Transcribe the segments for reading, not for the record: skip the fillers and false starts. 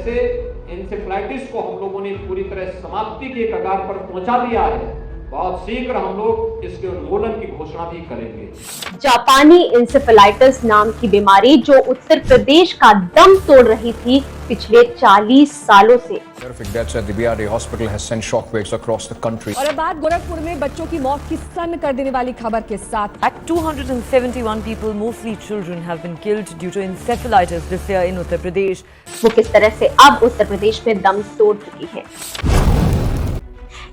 जैसे इंसेफ्लाइटिस को हम लोगों ने पूरी तरह समाप्ति के कगार पर पहुंचा दिया है, बहुत शीघ्र हम लोग इसके उन्मूलन की घोषणा भी करेंगे। जापानी इंसेफेलाइटिस नाम की बीमारी जो उत्तर प्रदेश का दम तोड़ रही थी पिछले 40 सालों से। और अब बात गोरखपुर में बच्चों की मौत की सन्न कर देने वाली खबर के साथ। 271 people, mostly children, have been killed due to encephalitis this year in Uttar Pradesh. वो किस तरह से अब उत्तर प्रदेश में दम तोड़ चुकी है।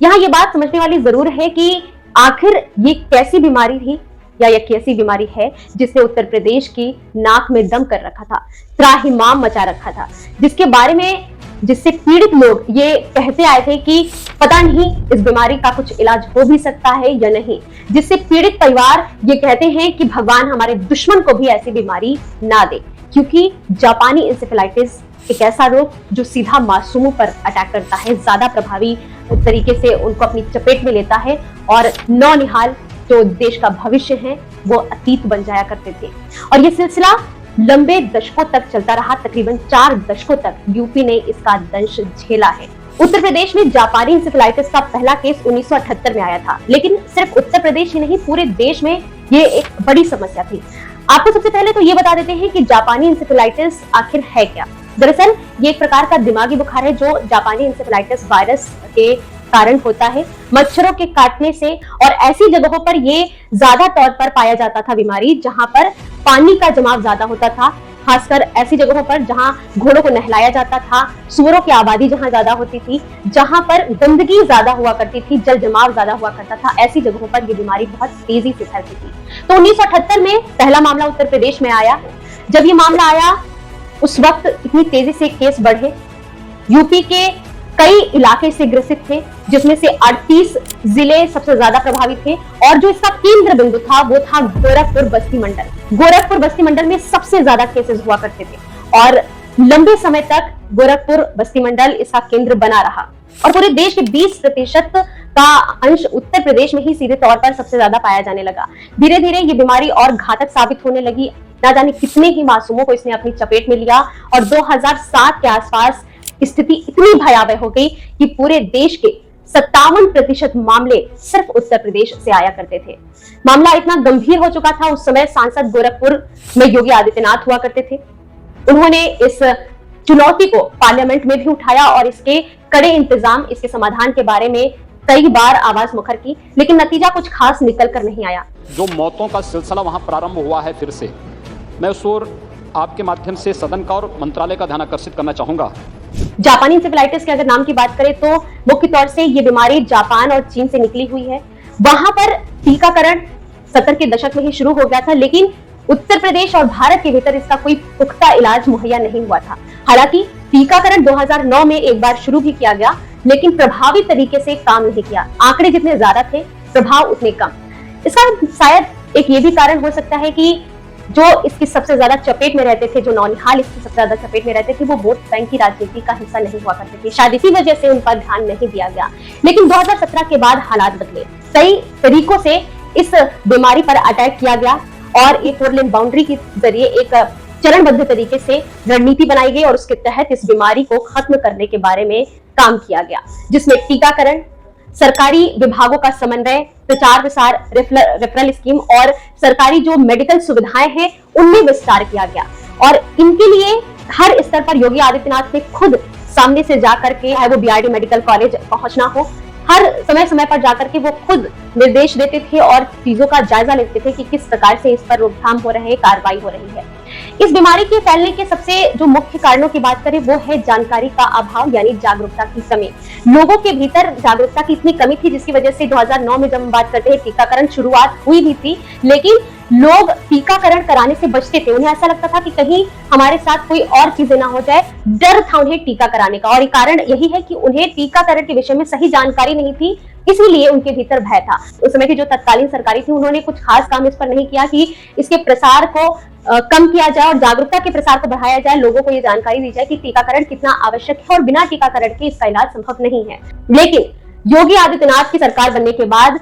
यहाँ ये बात समझने वाली जरूर है कि आखिर ये कैसी बीमारी थी या ये कैसी बीमारी है जिसने उत्तर प्रदेश की नाक में दम कर रखा था, त्राहिमाम मचा रखा था, जिसके बारे में जिससे पीड़ित लोग ये कहते आए थे कि पता नहीं इस बीमारी का कुछ इलाज हो भी सकता है या नहीं, जिससे पीड़ित परिवार ये कहते हैं कि भगवान हमारे दुश्मन को भी ऐसी बीमारी ना दे, क्योंकि जापानी इंसेफेलाइटिस एक ऐसा रोग जो सीधा मासूमों पर अटैक करता है, ज्यादा प्रभावी तरीके से उनको अपनी चपेट में लेता है और नौनिहाल जो देश का भविष्य है वो अतीत बन जाया करते थे। और ये सिलसिला लंबे दशकों तक चलता रहा, तकरीबन 4 दशकों तक यूपी ने इसका दंश झेला है। उत्तर प्रदेश में जापानी इंसेफेलाइटिस का पहला केस 1978 में आया था, लेकिन सिर्फ उत्तर प्रदेश ही नहीं पूरे देश में ये एक बड़ी समस्या थी। आपको सबसे पहले तो ये बता देते हैं कि जापानी इंसेफेलाइटिस आखिर है क्या। दरअसल ये एक प्रकार का दिमागी बुखार है जो जापानी इंसेफेलाइटिस वायरस के कारण होता है। मच्छरों के काटने से और ऐसी जगहों पर ये ज्यादा तौर पर पाया जाता था बीमारी जहां पर पानी का जमाव ज्यादा होता था, खासकर ऐसी जगहों पर जहां घोड़ों को नहलाया जाता था, सुअरों की आबादी जहां ज्यादा होती थी, जहां पर गंदगी ज्यादा हुआ करती थी, जल जमाव ज्यादा हुआ करता था, ऐसी जगहों पर ये बीमारी बहुत तेजी से फैलती थी। तो 1978 में पहला मामला उत्तर प्रदेश में आया। जब ये मामला आया उस वक्त इतनी तेजी से केस बढ़े, यूपी के कई इलाके से ग्रसित थे, जिसमें से 38 जिले सबसे ज्यादा प्रभावित थे और जो इसका केंद्र बिंदु था वो था गोरखपुर बस्ती मंडल। गोरखपुर बस्ती मंडल में सबसे ज्यादा केसेस हुआ करते थे और लंबे समय तक गोरखपुर बस्ती मंडल इसका केंद्र बना रहा और पूरे देश के 20% का अंश उत्तर प्रदेश में ही सीधे तौर पर सबसे ज्यादा पाया जाने लगा। धीरे धीरे ये बीमारी और घातक साबित होने लगी, ना जाने कितने ही मासूमों को इसने अपनी चपेट में लिया और 2007 के आसपास स्थिति इतनी भयावह हो गई कि पूरे देश के 57% मामले सिर्फ उत्तर प्रदेश से आया करते थे। मामला इतना गंभीर हो चुका था, उस समय सांसद गोरखपुर में योगी आदित्यनाथ हुआ करते थे। उन्होंने इस चुनौती को पार्लियामेंट में भी उठाया और इसके कड़े इंतजाम, इसके समाधान के बारे में कई बार आवाज मुखर की, लेकिन नतीजा कुछ खास निकल कर नहीं आया। जो मौतों का सिलसिला वहां प्रारंभ हुआ है फिर से, मैं उस ओर आपके माध्यम से सदन का और मंत्रालय का ध्यान आकर्षित करना चाहूंगा। जापानी इंसेफेलाइटिस के अगर नाम की बात करें तो मुख्य तौर से ये बीमारी जापान और चीन से निकली हुई है। वहां पर टीकाकरण 70 के दशक में ही शुरू हो गया था, लेकिन उत्तर प्रदेश और भारत के भीतर इसका कोई पुख्ता इलाज मुहैया नहीं हुआ था। हालांकि टीकाकरण 2009 में एक बार शुरू भी किया गया, लेकिन प्रभावी तरीके से काम नहीं किया। आंकड़े जितने ज्यादा थे, प्रभाव उतने कम। इसका शायद एक ये भी कारण हो सकता है कि जो इसकी सबसे ज्यादा चपेट में रहते थे, जो नौनिहाल इसकी सबसे ज्यादा चपेट में रहते थे, वो वोट बैंक की राजनीति का हिस्सा नहीं हुआ करते थे। शायद इसी वजह से उन पर ध्यान नहीं दिया गया। लेकिन 2017 के बाद हालात बदले, कई तरीकों से इस बीमारी पर अटैक किया गया और एक 4 लेन बाउंड्री के जरिए एक चरणबद्ध तरीके से रणनीति बनाई गई और उसके तहत इस बीमारी को खत्म करने के बारे में काम किया गया, जिसमें टीकाकरण, सरकारी विभागों का समन्वय, प्रचार प्रसार, रेफरल स्कीम और सरकारी जो मेडिकल सुविधाएं हैं उनमें विस्तार किया गया। और इनके लिए हर स्तर पर योगी आदित्यनाथ ने खुद सामने से जाकर के, चाहे वो बीआरडी मेडिकल कॉलेज पहुंचना हो, हर समय पर जाकर के वो खुद निर्देश देते थे और चीजों का जायजा लेते थे कि किस प्रकार से इस पर रोकथाम हो रहे, कार्रवाई हो रही है। इस बीमारी के फैलने के सबसे जो मुख्य कारणों की बात करें वो है जानकारी का अभाव, यानी जागरूकता की कमी। लोगों के भीतर जागरूकता की इतनी कमी थी जिसकी वजह से 2009 में जब हम बात करते हैं टीकाकरण शुरुआत हुई भी थी, लेकिन लोग टीकाकरण कराने से बचते थे। उन्हें ऐसा लगता था कि कहीं हमारे साथ कोई और चीजें ना हो जाए, डर था उन्हें टीका कराने का। और कारण यही है कि उन्हें टीकाकरण के विषय में सही जानकारी नहीं थी, इसीलिए उनके भीतर भय था। उस समय की जो तत्कालीन सरकारी थी उन्होंने कुछ खास काम इस पर नहीं किया कि इसके प्रसार को कम किया जाए और जागरूकता के प्रसार को बढ़ाया जाए, लोगों को ये जानकारी दी जाए कि टीकाकरण कितना आवश्यक है और बिना टीकाकरण के इसका इलाज संभव नहीं है। लेकिन योगी आदित्यनाथ की सरकार बनने के बाद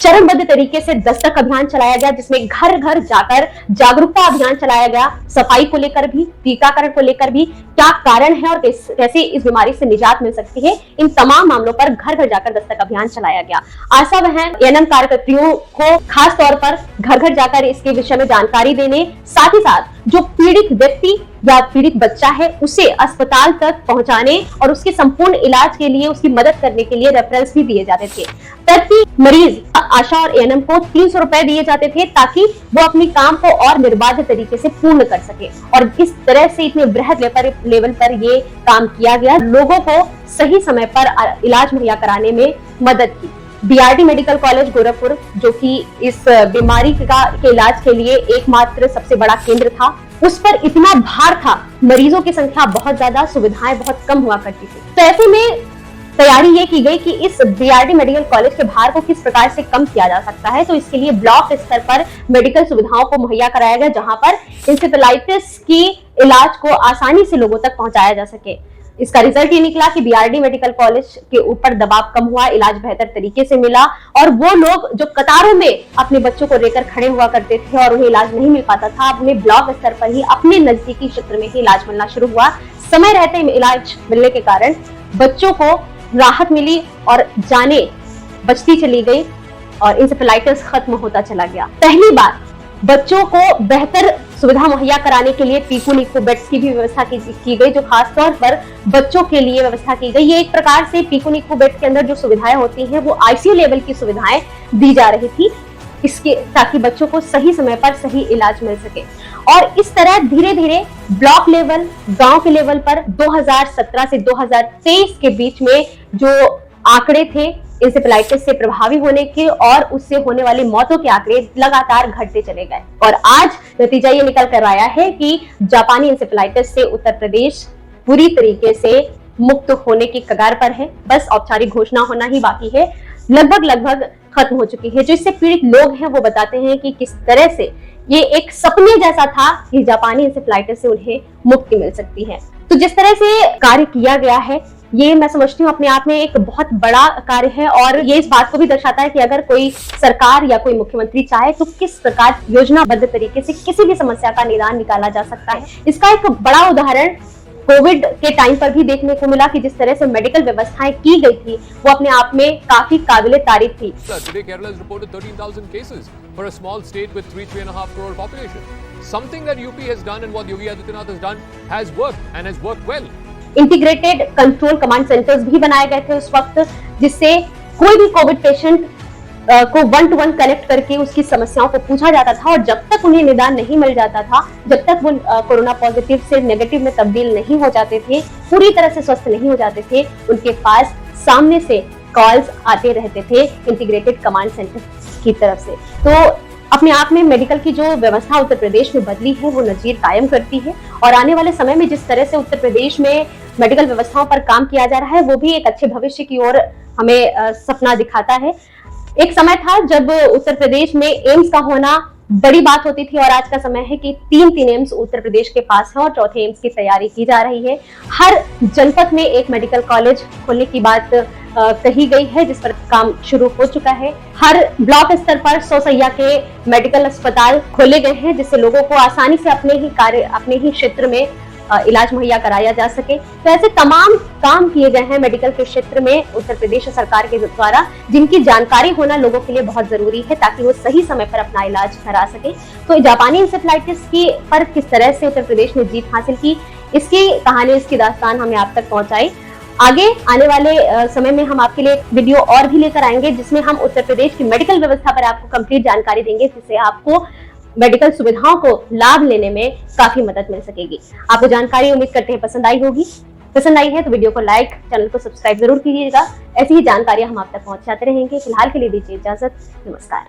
चरणबद्ध तरीके से दस्तक अभियान चलाया गया, जिसमें घर घर जाकर जागरूकता अभियान चलाया गया, सफाई को लेकर भी, टीकाकरण को लेकर भी, क्या कारण है और कैसे इस बीमारी से निजात मिल सकती है, इन तमाम मामलों पर घर घर जाकर दस्तक अभियान चलाया गया। आशा बहन एएनएम कार्यकर्तियों को खास तौर पर घर घर जाकर इसके विषय में जानकारी देने, साथ ही साथ जो पीड़ित व्यक्ति या पीड़ित बच्चा है उसे अस्पताल तक पहुंचाने और उसके संपूर्ण इलाज के लिए उसकी मदद करने के लिए रेफरेंस भी दिए जाते थे। प्रति मरीज आशा और एएनएम को 300 रुपए दिए जाते थे ताकि वो अपनी काम को और निर्बाध तरीके से पूर्ण कर सके, और इस तरह से इतने बृहद लेवल पर ये काम किया गया, लोगों को सही समय पर इलाज मुहैया कराने में मदद की। बीआरडी मेडिकल कॉलेज गोरखपुर, जो कि इस बीमारी के इलाज के लिए एकमात्र सबसे बड़ा केंद्र था, उस पर इतना भार था, मरीजों की संख्या बहुत ज्यादा, सुविधाएं बहुत कम हुआ करती थी। तो ऐसे में तैयारी ये की गई कि इस बीआरडी मेडिकल कॉलेज के भार को किस प्रकार से कम किया जा सकता है। तो इसके लिए ब्लॉक स्तर पर मेडिकल सुविधाओं को मुहैया कराया गया, जहां पर इंसेफेलाइटिस की इलाज को आसानी से लोगों तक पहुंचाया जा सके। इसका रिजल्ट ये निकला कि बीआरडी मेडिकल कॉलेज के ऊपर दबाव कम हुआ, इलाज बेहतर तरीके से मिला, और वो लोग जो कतारों में अपने बच्चों को लेकर खड़े हुआ करते थे और उन्हें इलाज नहीं मिल पाता था, उन्हें ब्लॉक स्तर पर ही अपने नजदीकी क्षेत्र में ही इलाज मिलना शुरू हुआ। समय रहते इलाज मिलने के कारण बच्चों को राहत मिली और जानें बचती चली गई और इंसेफेलाइटिस खत्म होता चला गया। पहली बार बच्चों को बेहतर सुविधा मुहैया कराने के लिए पीकू नीकू बेड्स की भी व्यवस्था की गई, जो खास तौर पर बच्चों के लिए व्यवस्था की गई। ये एक प्रकार से पीकू नीकू बेड्स के अंदर जो सुविधाएं होती हैं वो आईसीयू लेवल की सुविधाएं दी जा रही थी, इसके ताकि बच्चों को सही समय पर सही इलाज मिल सके। और इस तरह धीरे धीरे ब्लॉक लेवल, गांव के लेवल पर 2017 से 2023 के बीच में जो आंकड़े थे इंसेफेलाइटिस से प्रभावी होने के और उससे होने वाली मौतों के आंकड़े लगातार घटते चले गए, और आज नतीजा ये निकल कर आया है कि जापानी इंसेफेलाइटिस से उत्तर प्रदेश पूरी तरीके से मुक्त होने की कगार पर है। बस औपचारिक घोषणा होना ही बाकी है, लगभग खत्म हो चुकी है। जो इससे पीड़ित लोग हैं वो बताते हैं कि किस तरह से ये एक सपने जैसा था कि जापानी इंसेफेलाइटिस से उन्हें मुक्ति मिल सकती है। तो जिस तरह से कार्य किया गया है, ये मैं समझती हूँ अपने आप में एक बहुत बड़ा कार्य है, और ये इस बात को भी दर्शाता है कि अगर कोई सरकार या कोई मुख्यमंत्री चाहे तो किस प्रकार योजनाबद्ध तरीके से किसी भी समस्या का निदान निकाला जा सकता है। इसका एक बड़ा उदाहरण कोविड के टाइम पर भी देखने को मिला कि जिस तरह से मेडिकल व्यवस्थाएं की गई थी वो अपने आप में काफी काबिले तारीफ थी। Today Kerala has reported 13,000 cases for a small state with 3.5 crore population. Something that UP has done and what Yogi Adityanath has done has worked and has worked well. Integrated control command centres भी बनाए गए थे उस वक्त, जिससे कोई भी Covid patient को 1-to-1 कनेक्ट करके उसकी समस्याओं को पूछा जाता था, और जब तक उन्हें निदान नहीं मिल जाता था, जब तक वो कोरोना पॉजिटिव से नेगेटिव में तब्दील नहीं हो जाते थे, पूरी तरह से स्वस्थ नहीं हो जाते थे, उनके पास सामने से कॉल्स आते रहते थे इंटीग्रेटेड कमांड सेंटर की तरफ से। तो अपने आप में मेडिकल की जो व्यवस्था उत्तर प्रदेश में बदली है वो नजीर कायम करती है, और आने वाले समय में जिस तरह से उत्तर प्रदेश में मेडिकल व्यवस्थाओं पर काम किया जा रहा है वो भी एक अच्छे भविष्य की ओर हमें सपना दिखाता है। एक समय था जब उत्तर प्रदेश में एम्स का होना बड़ी बात होती थी, और आज का समय है कि 3 एम्स उत्तर प्रदेश के पास है और चौथे एम्स की तैयारी की जा रही है। हर जनपद में एक मेडिकल कॉलेज खोलने की बात कही गई है, जिस पर काम शुरू हो चुका है। हर ब्लॉक स्तर पर 100 शैय्या के मेडिकल अस्पताल खोले गए हैं, जिससे लोगों को आसानी से अपने ही क्षेत्र में इलाज मुहैया कराया जा सके। तो ऐसे तमाम काम किए गए हैं मेडिकल के क्षेत्र में उत्तर प्रदेश सरकार के द्वारा, जिनकी जानकारी होना लोगों के लिए बहुत जरूरी है ताकि वो सही समय पर अपना इलाज करा सके। तो जापानी इंसेफेलाइटिस की पर किस तरह से उत्तर प्रदेश ने जीत हासिल की, इसकी कहानी, इसकी दास्तान हमने आप तक पहुंचाई। आगे आने वाले समय में हम आपके लिए वीडियो और भी लेकर आएंगे, जिसमें हम उत्तर प्रदेश की मेडिकल व्यवस्था पर आपको कंप्लीट जानकारी देंगे, जिससे आपको मेडिकल सुविधाओं को लाभ लेने में काफी मदद मिल सकेगी। आपको जानकारी उम्मीद करते हैं पसंद आई होगी। पसंद आई है तो वीडियो को लाइक, चैनल को सब्सक्राइब जरूर कीजिएगा। ऐसी ही जानकारियां हम आप तक पहुंचाते रहेंगे। फिलहाल के लिए दीजिए इजाजत, नमस्कार।